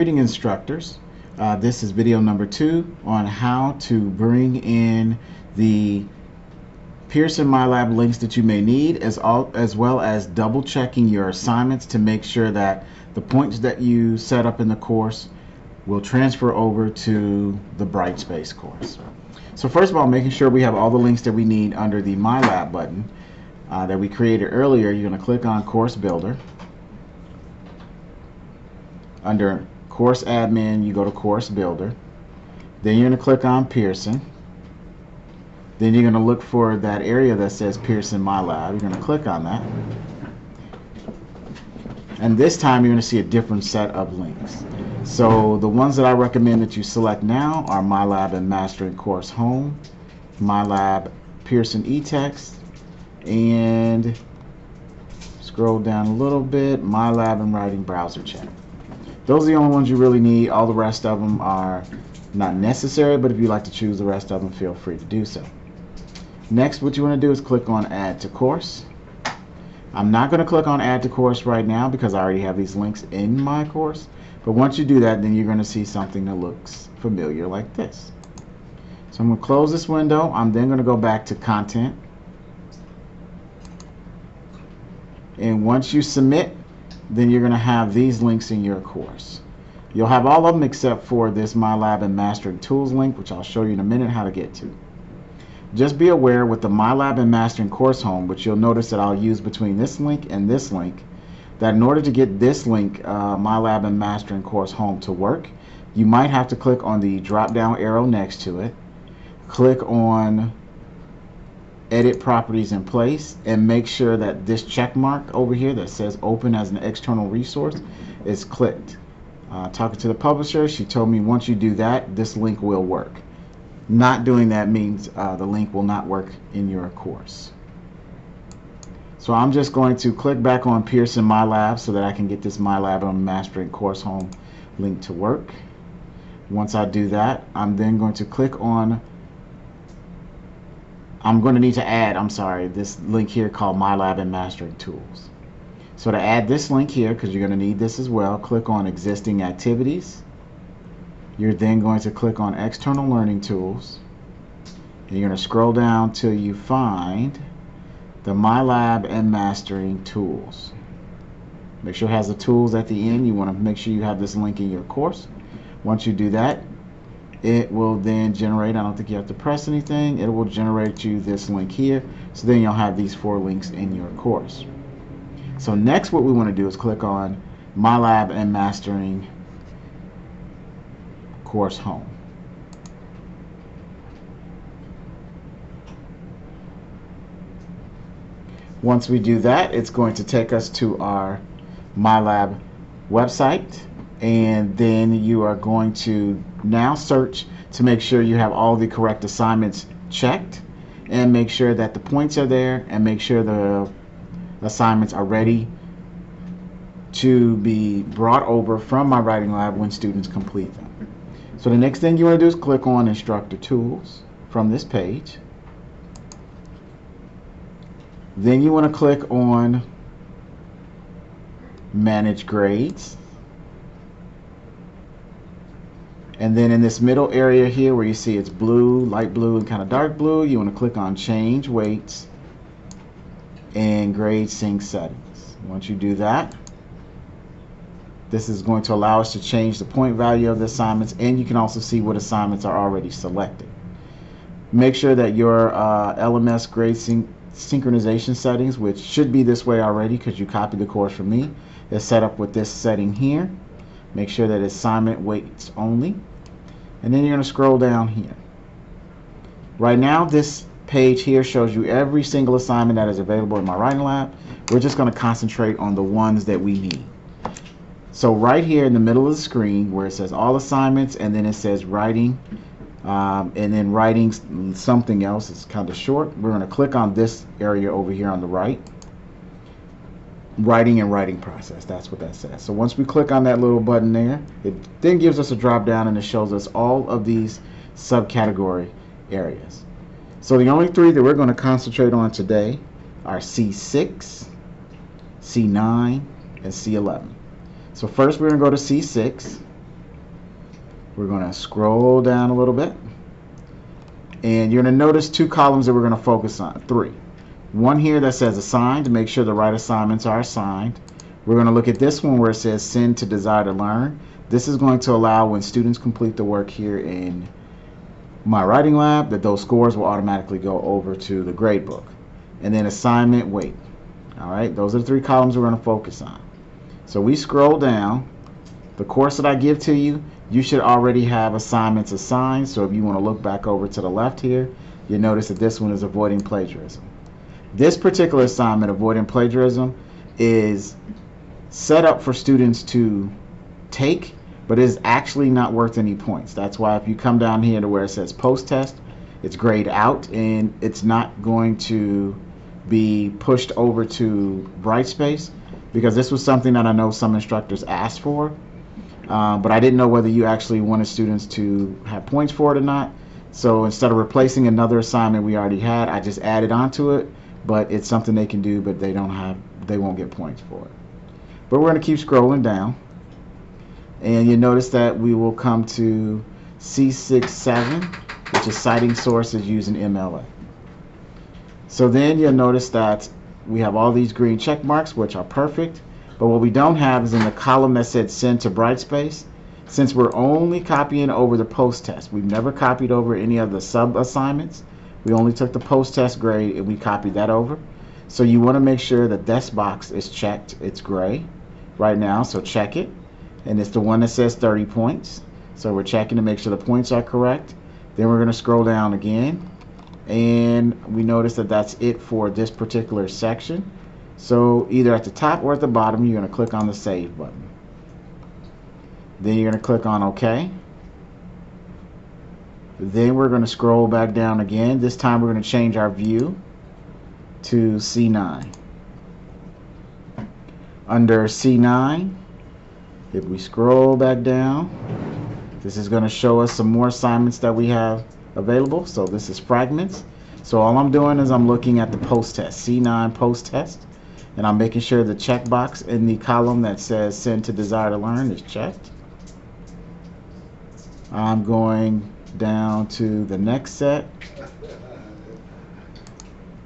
Reading instructors. This is video number 2 on how to bring in the Pearson Mylab links that you may need, as well as double checking your assignments to make sure that the points that you set up in the course will transfer over to the Brightspace course. So first of all, making sure we have all the links that we need under the Mylab button that we created earlier. You're going to click on Course Builder. Under Course Admin, you go to Course Builder. Then you're going to click on Pearson. Then you're going to look for that area that says Pearson Mylab. You're going to click on that. And this time you're going to see a different set of links. So the ones that I recommend that you select now are Mylab and Mastering Course Home, Mylab Pearson eText, and scroll down a little bit, Mylab and Writing Browser Chat. Those are the only ones you really need. All the rest of them are not necessary, but if you'd like to choose the rest of them, feel free to do so. Next, what you want to do is click on Add to Course. I'm not going to click on Add to Course right now because I already have these links in my course. But once you do that, then you're going to see something that looks familiar like this. So I'm going to close this window. I'm then going to go back to Content. And once you submit, then you're going to have these links in your course. You'll have all of them except for this Mylab and Mastering Tools link, which I'll show you in a minute how to get to. Just be aware with the Mylab and Mastering Course Home, which you'll notice that I'll use between this link and this link, that in order to get this link, Mylab and Mastering Course Home, to work, you might have to click on the drop down arrow next to it, click on Edit Properties in Place, and make sure that this check mark over here that says Open as an External Resource is clicked. Talking to the publisher, she told me once you do that, this link will work. Not doing that means the link will not work in your course. So I'm just going to click back on Pearson Mylab so that I can get this Mylab and Mastering Course Home link to work. Once I do that, I'm then going to click on I'm going to need to add, this link here called Mylab and Mastering Tools. So to add this link here, because you're going to need this as well, click on Existing Activities. You're then going to click on External Learning Tools. And you're going to scroll down till you find the Mylab and Mastering Tools. Make sure it has the tools at the end. You want to make sure you have this link in your course. Once you do that, it will then generate, I don't think you have to press anything, it will generate you this link here. So then you'll have these 4 links in your course. So next what we want to do is click on Mylab and Mastering Course Home. Once we do that, it's going to take us to our Mylab website. And then you are going to now search to make sure you have all the correct assignments checked, and make sure that the points are there, and make sure the assignments are ready to be brought over from Mywritinglab when students complete them. So the next thing you want to do is click on Instructor Tools from this page. Then you want to click on Manage Grades. And then in this middle area here where you see it's blue, light blue, and kind of dark blue, you want to click on Change Weights and Grade Sync Settings. Once you do that, this is going to allow us to change the point value of the assignments, and you can also see what assignments are already selected. Make sure that your LMS grade synchronization settings, which should be this way already because you copied the course from me, is set up with this setting here. Make sure that it's assignment weights only. And then you're going to scroll down here. Right now, this page here shows you every single assignment that is available in Mywritinglab. We're just going to concentrate on the ones that we need. So right here in the middle of the screen where it says all assignments, and then it says writing, and then writing something else, it's kind of short. We're going to click on this area over here on the right. Writing and writing process, that's what that says. So once we click on that little button there, it then gives us a drop down and it shows us all of these subcategory areas. So the only 3 that we're going to concentrate on today are C6, C9, and C11. So first we're going to go to C6. We're going to scroll down a little bit. And you're going to notice two columns that we're going to focus on. Three. One here that says assigned, to make sure the right assignments are assigned. We're going to look at this one where it says send to desire to learn. This is going to allow when students complete the work here in Mywritinglab that those scores will automatically go over to the gradebook. And then assignment wait. Alright, those are the three columns we're going to focus on. So we scroll down. The course that I give to you, you should already have assignments assigned. So if you want to look back over to the left here, you'll notice that this one is avoiding plagiarism. This particular assignment, avoiding plagiarism, is set up for students to take, but is actually not worth any points. That's why if you come down here to where it says post test, it's grayed out and it's not going to be pushed over to Brightspace, because this was something that I know some instructors asked for, but I didn't know whether you actually wanted students to have points for it or not. So instead of replacing another assignment we already had, I just added onto it, but it's something they can do, but they won't get points for it. But we're going to keep scrolling down, and you notice that we will come to C67, which is citing sources using MLA. So then you'll notice that we have all these green check marks, which are perfect, but what we don't have is in the column that said send to Brightspace. Since we're only copying over the post test, we've never copied over any of the sub assignments. We only took the post test grade and we copied that over. So you want to make sure that this box is checked. It's gray right now, so check it. And it's the one that says 30 points. So we're checking to make sure the points are correct. Then we're going to scroll down again, and we notice that that's it for this particular section. So either at the top or at the bottom, you're going to click on the save button. Then you're going to click on OK. Then we're going to scroll back down again. This time we're going to change our view to C9. Under C9, if we scroll back down, this is going to show us some more assignments that we have available. So this is fragments. So all I'm doing is I'm looking at the post test, C9 post test, and I'm making sure the checkbox in the column that says send to desire to learn is checked. I'm going down to the next set.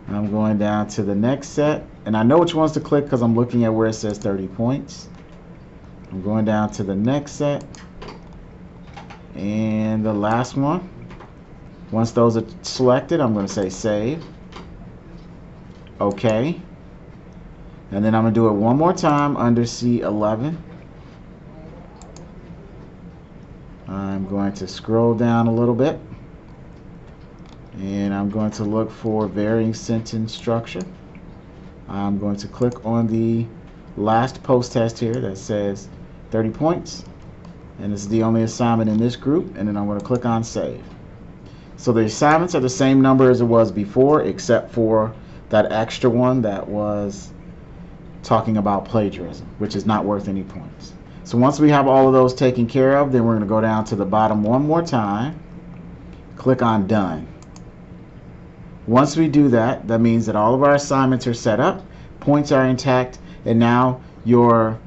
I'm going down to the next set, and I know which ones to click because I'm looking at where it says 30 points. I'm going down to the next set and the last one. Once those are selected, I'm going to say save. OK. And then I'm going to do it one more time under C11. I'm going to scroll down a little bit, and I'm going to look for varying sentence structure. I'm going to click on the last post test here that says 30 points, and this is the only assignment in this group, and then I'm going to click on save. So the assignments are the same number as it was before, except for that extra one that was talking about plagiarism, which is not worth any points. So once we have all of those taken care of, then we're going to go down to the bottom one more time, click on done. Once we do that, that means that all of our assignments are set up, points are intact, and now your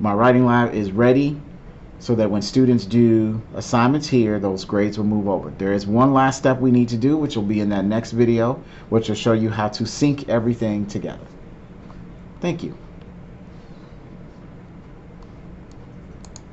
Mywritinglab is ready so that when students do assignments here, those grades will move over. There is one last step we need to do, which will be in that next video, which will show you how to sync everything together. Thank you.